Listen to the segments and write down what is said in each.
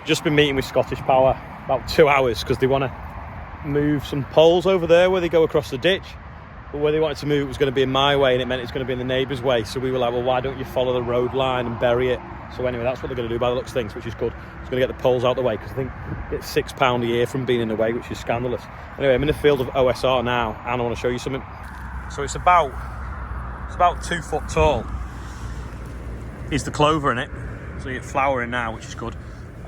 Just been meeting with Scottish Power about 2 hours because they want to move some poles over there where they go across the ditch. But where they wanted to move, it was going to be in my way, and it meant it's going to be in the neighbour's way. So we were like, well, why don't you follow the road line and bury it? So anyway, that's what they're going to do by the looks of things, which is good. It's going to get the poles out the way because I think it's £6 a year from being in the way, which is scandalous. Anyway, I'm in the field of OSR now, and I want to show you something. So it's about 2 foot tall. Is the clover in it? So you get flowering now, which is good.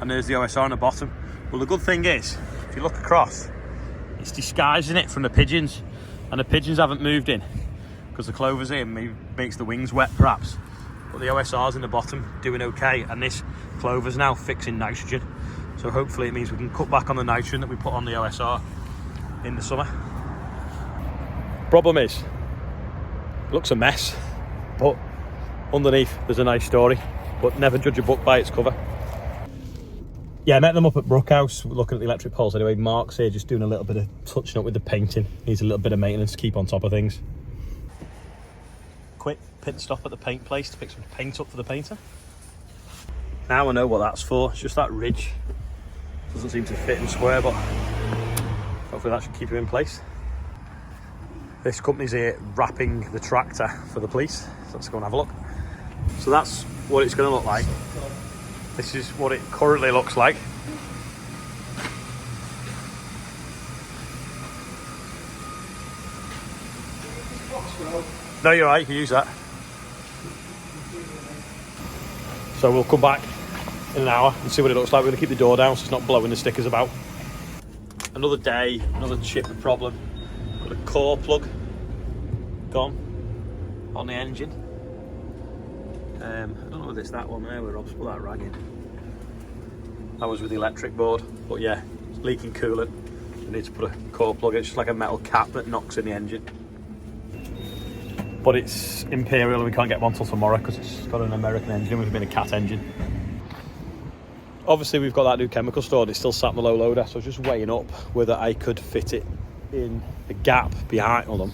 And there's the OSR on the bottom. Well, the good thing is, if you look across, it's disguising it from the pigeons, and the pigeons haven't moved in because the clover's in, makes the wings wet perhaps. But the OSR's in the bottom, doing okay, and this clover's now fixing nitrogen. So hopefully it means we can cut back on the nitrogen that we put on the OSR in the summer. Problem is, it looks a mess, but underneath there's a nice story. But never judge a book by its cover. Yeah, I met them up at Brookhouse, looking at the electric poles. Anyway, Mark's here just doing a little bit of touching up with the painting. Needs a little bit of maintenance to keep on top of things. Quick pit stop at the paint place to pick some paint up for the painter. Now I know what that's for. It's just that ridge. Doesn't seem to fit and square, but hopefully that should keep him in place. This company's here wrapping the tractor for the police. So let's go and have a look. So that's what it's going to look like. This is what it currently looks like. No, you're right, you can use that. So we'll come back in an hour and see what it looks like. We're going to keep the door down so it's not blowing the stickers about. Another day, another chip problem. Got a core plug gone on the engine. I don't know whether it's that one there where Rob's put that rag in. That was with the electric board, but yeah, it's leaking coolant. We need to put a core plug in. It's just like a metal cap that knocks in the engine. But it's Imperial and we can't get one till tomorrow because it's got an American engine, which has been a Cat engine. Obviously we've got that new chemical stored, it's still sat in the low loader, so I was just weighing up whether I could fit it in the gap behind, hold on.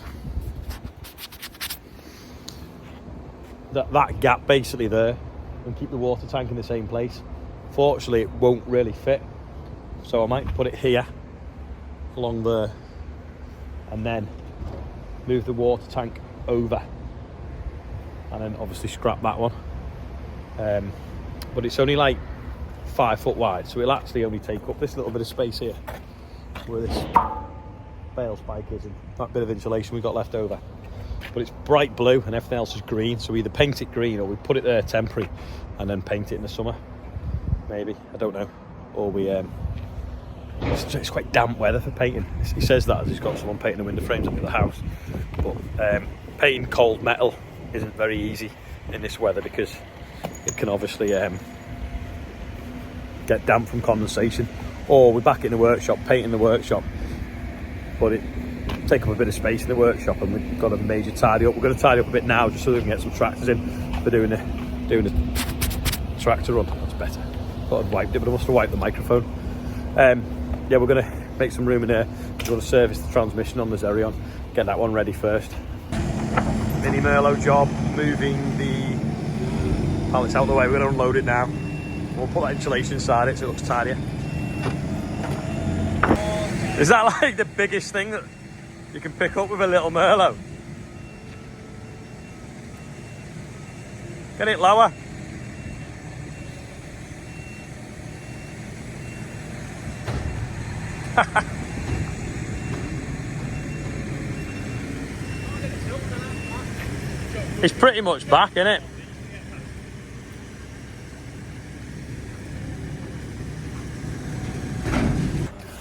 That gap basically there, and keep the water tank in the same place. Fortunately it won't really fit, so I might put it here along there and then move the water tank over and then obviously scrap that one. But it's only like 5 foot wide, so it'll actually only take up this little bit of space here where this bale spike is and that bit of insulation we've got left over. But it's bright blue and everything else is green, so we either paint it green or we put it there temporary and then paint it in the summer. Maybe, I don't know. Or we it's quite damp weather for painting. He says that as he's got someone painting the window frames up at the house. But painting cold metal isn't very easy in this weather because it can obviously get damp from condensation. Or we're back in the workshop, painting the workshop, but it take up a bit of space in the workshop and we've got a major tidy up. We're going to tidy up a bit now just so we can get some tractors in for doing the tractor run. That's better. Thought I'd wiped it, but I must have wiped the microphone. Yeah, we're going to make some room in here. We're going to service the transmission on the Xerion, get that one ready first. Mini Merlo job, moving the pallets out of the way. We're going to unload it now. We'll put that insulation inside it so it looks tidier. Is that like the biggest thing that you can pick up with a little Merlo? Get it lower. It's pretty much back, isn't it?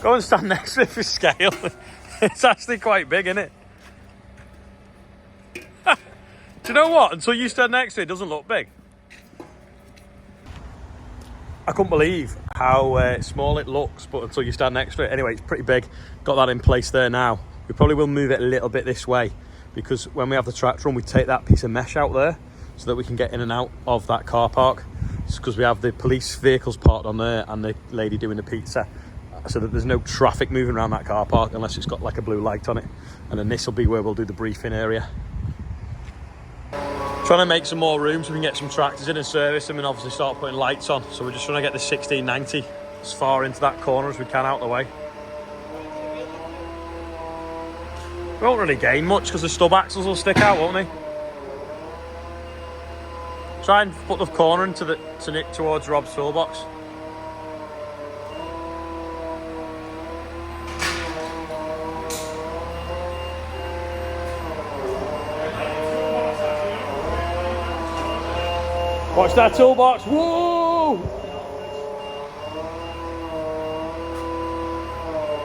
Go and stand next to it for scale. It's actually quite big, isn't it? Do you know what? Until you stand next to it, it doesn't look big. I couldn't believe how small it looks, but until you stand next to it. Anyway, it's pretty big. Got that in place there now. We probably will move it a little bit this way because when we have the tractor on, we take that piece of mesh out there so that we can get in and out of that car park. It's because we have the police vehicles parked on there and the lady doing the pizza, so that there's no traffic moving around that car park unless it's got like a blue light on it. And then this will be where we'll do the briefing area. Trying to make some more room so we can get some tractors in and service them and obviously start putting lights on. So we're just trying to get the 1690 as far into that corner as we can out the way. We won't really gain much because the stub axles will stick out, won't they? Try and put the corner into towards Rob's toolbox. Watch that toolbox. Whoa!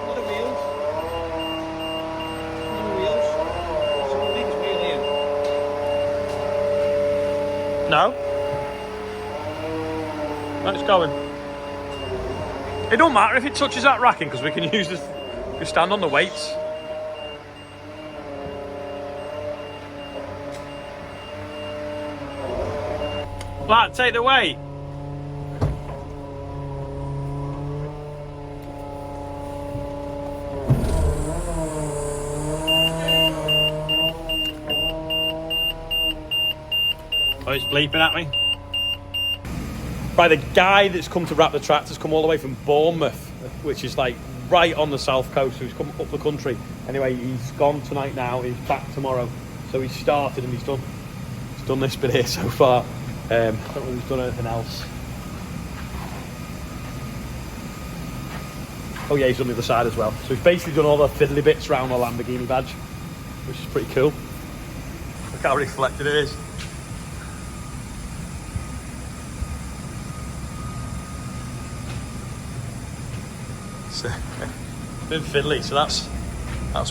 What are wheels? What are wheels? Some big wheel here. No. It's going. It don't matter if it touches that racking because we can use this. We stand on the weights. Lad, take the weight. Oh, it's bleeping at me. Right, the guy that's come to wrap the tractor's come all the way from Bournemouth, which is like right on the south coast, so he's come up the country. Anyway, he's gone tonight now, he's back tomorrow. So he's started and he's done this bit here so far. I don't know if he's done anything else. Oh yeah, he's done the other side as well. So he's basically done all the fiddly bits around the Lamborghini badge, which is pretty cool. Look how reflected it is. It's been fiddly, so that's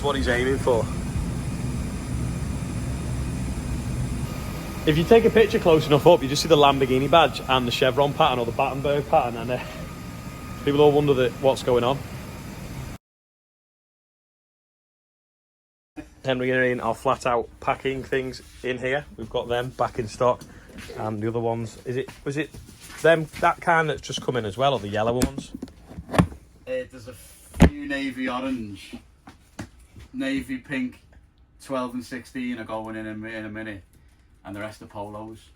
what he's aiming for. If you take a picture close enough up, you just see the Lamborghini badge and the chevron pattern or the Battenberg pattern, and people all wonder what's going on. Henry and Ian are flat out packing things in here. We've got them back in stock, and the other ones. Was it them that kind that's just come in as well, or the yellow ones? There's a few navy orange, navy pink, 12 and 16 are going in a minute. And the rest are polos.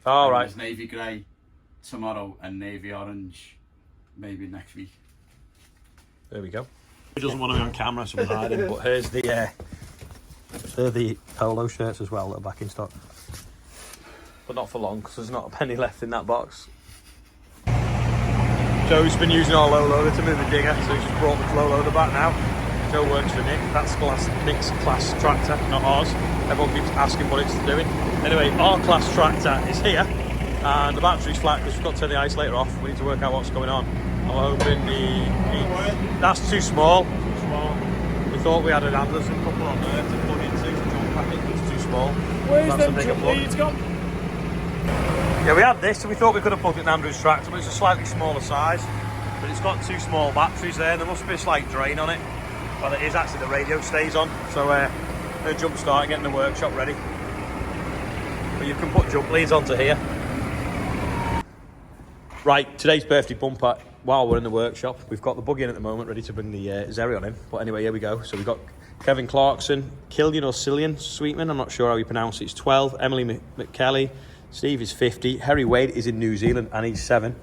Oh, right. There's navy grey tomorrow and navy orange maybe next week. There we go. He doesn't want to be on camera, so we'll hide him. But here's the polo shirts as well that are back in stock. But not for long, because there's not a penny left in that box. Joe's been using our low loader to move the digger, so he's just brought the low loader back now. Joe works for Nick. That's Nick's class tractor, not ours. Everyone keeps asking what it's doing. Anyway, our class tractor is here, and the battery's flat because we've got to turn the isolator off. We need to work out what's going on. I'm hoping that's too small. We thought we had an Anderson couple on there to plug into to jump pack it, but it's too small. Where's them jump leads gone? Yeah, we had this, so we thought we could have plugged it in Andrew's tractor, but it's a slightly smaller size. But it's got two small batteries there, and there must be a slight drain on it. Well, it is actually, the radio stays on, so I'm going to jump start and get in the workshop ready. But you can put jump leads onto here. Right, today's birthday bumper, while we're in the workshop, we've got the buggy in at the moment, ready to bring the Xerion in. But anyway, here we go. So we've got Kevin Clarkson, Killian or Cillian Sweetman, I'm not sure how you pronounce it, it's 12, Emily McKelly, Steve is 50, Harry Wade is in New Zealand and he's 7.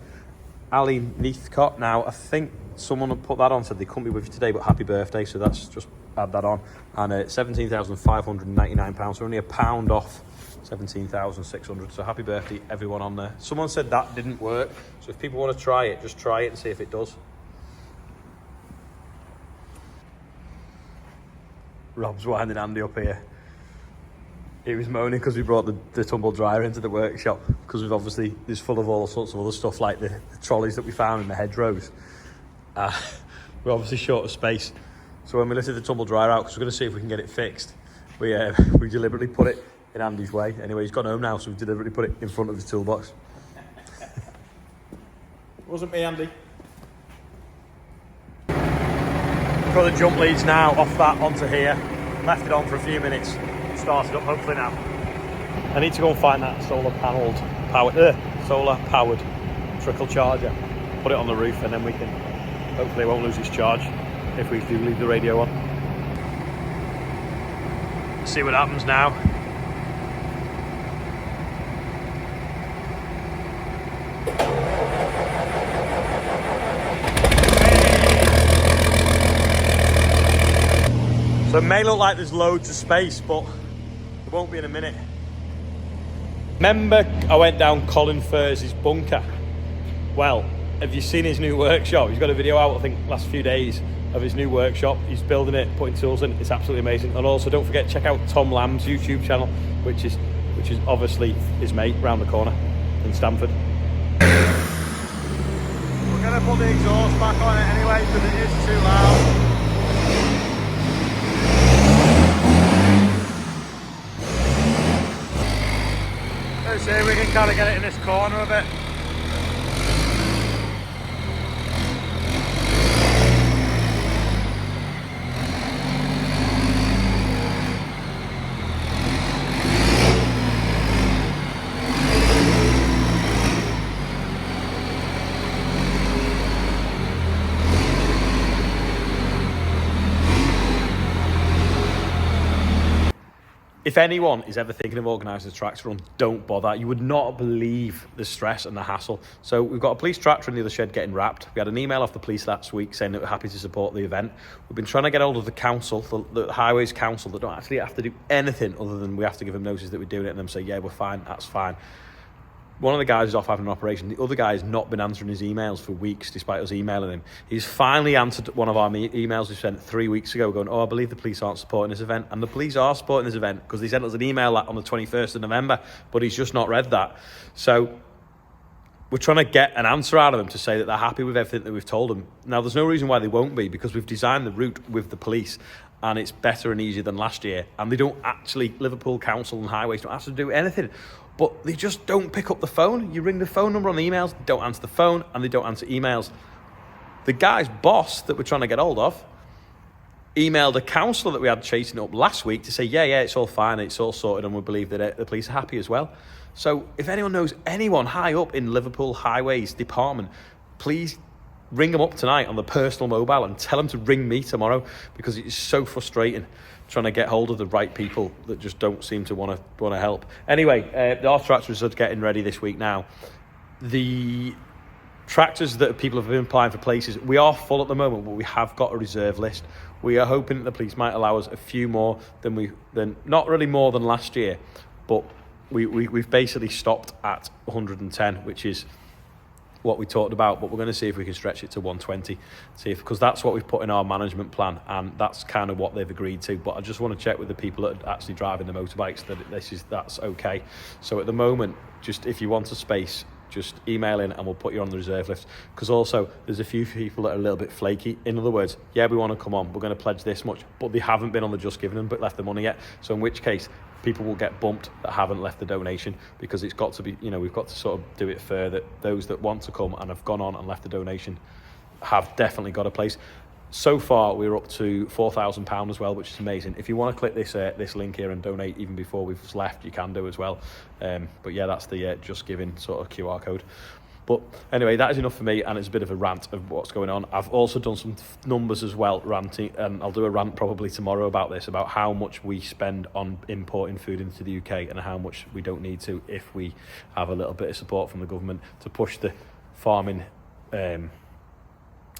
Ali Neathcott, now I think someone had put that on, said they couldn't be with you today, but happy birthday, so that's just add that on. And £17,599, so only £1 off 17,600. So happy birthday everyone on there. Someone said that didn't work, so if people want to try it, just try it and see if it does. Rob's winding Andy up here. He was moaning because we brought the tumble dryer into the workshop, because we've obviously, it's full of all sorts of other stuff like the trolleys that we found in the hedgerows. We're obviously short of space, so when we lifted the tumble dryer out, because we're going to see if we can get it fixed, we deliberately put it in Andy's way. Anyway, he's gone home now, so we deliberately put it in front of his toolbox. Wasn't me, Andy. Got the jump leads now off that onto here, left it on for a few minutes, started up hopefully now. I need to go and find that solar powered trickle charger, put it on the roof, and then we can, hopefully it won't lose its charge if we do leave the radio on. See what happens now. So it may look like there's loads of space, but it won't be in a minute. Remember I went down Colin Furze's bunker? Well, have you seen his new workshop? He's got a video out, I think, last few days of his new workshop. He's building it, putting tools in. It's absolutely amazing. And also, don't forget, check out Tom Lamb's YouTube channel, which is obviously his mate round the corner in Stamford. We're going to put the exhaust back on it anyway because it is too loud. Let's see if we can kind of get it in this corner a bit. If anyone is ever thinking of organising a tractor run, don't bother. You would not believe the stress and the hassle. So we've got a police tractor in the other shed getting wrapped. We had an email off the police last week saying that we're happy to support the event. We've been trying to get hold of the council, the Highways Council, that don't actually have to do anything other than we have to give them notice that we're doing it, and them say, yeah, we're fine, that's fine. One of the guys is off having an operation. The other guy has not been answering his emails for weeks, despite us emailing him. He's finally answered one of our emails we sent 3 weeks ago, going, I believe the police aren't supporting this event. And the police are supporting this event because they sent us an email on the 21st of November, but he's just not read that. So we're trying to get an answer out of them to say that they're happy with everything that we've told them. Now, there's no reason why they won't be, because we've designed the route with the police and it's better and easier than last year. And they don't actually, Liverpool Council and Highways don't have to do anything. But they just don't pick up the phone. You ring the phone number on the emails, they don't answer the phone, and they don't answer emails. The guy's boss that we're trying to get hold of emailed a councillor that we had chasing up last week to say, yeah, it's all fine, it's all sorted, and we believe that the police are happy as well. So if anyone knows anyone high up in Liverpool Highways Department, please ring them up tonight on the personal mobile and tell them to ring me tomorrow, because it's so frustrating trying to get hold of the right people that just don't seem to want to help. Anyway, our tractors are getting ready this week now. The tractors that people have been applying for places, we are full at the moment, but we have got a reserve list. We are hoping that the police might allow us a few more than not really more than last year, but we've basically stopped at 110, which is what we talked about, but we're going to see if we can stretch it to 120, because that's what we've put in our management plan, and that's kind of what they've agreed to. But I just want to check with the people that are actually driving the motorbikes that that's okay. So at the moment, just if you want a space, just email in and we'll put you on the reserve list, because also there's a few people that are a little bit flaky. In other words, yeah, we want to come on, we're going to pledge this much, but they haven't been on the Just Giving Them but left the money yet. So in which case people will get bumped that haven't left the donation, because it's got to be, we've got to sort of do it fair that those that want to come and have gone on and left the donation have definitely got a place. So far we're up to £4,000 as well, which is amazing. If you want to click this link here and donate even before we've left, you can do as well. But yeah, that's the Just Giving sort of QR code. But anyway, that is enough for me, and it's a bit of a rant of what's going on. I've also done some numbers as well, ranting, and I'll do a rant probably tomorrow about this, about how much we spend on importing food into the UK and how much we don't need to if we have a little bit of support from the government to push the farming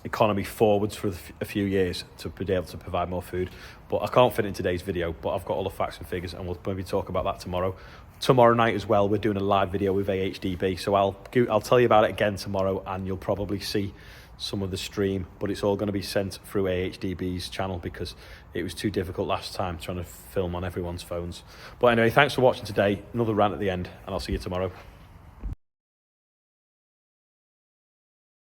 economy forwards for a few years to be able to provide more food. But I can't fit in today's video, but I've got all the facts and figures, and we'll maybe talk about that tomorrow. Tomorrow night as well, we're doing a live video with AHDB, so I'll tell you about it again tomorrow, and you'll probably see some of the stream, but it's all going to be sent through AHDB's channel because it was too difficult last time trying to film on everyone's phones. But anyway, thanks for watching today. Another rant at the end, and I'll see you tomorrow.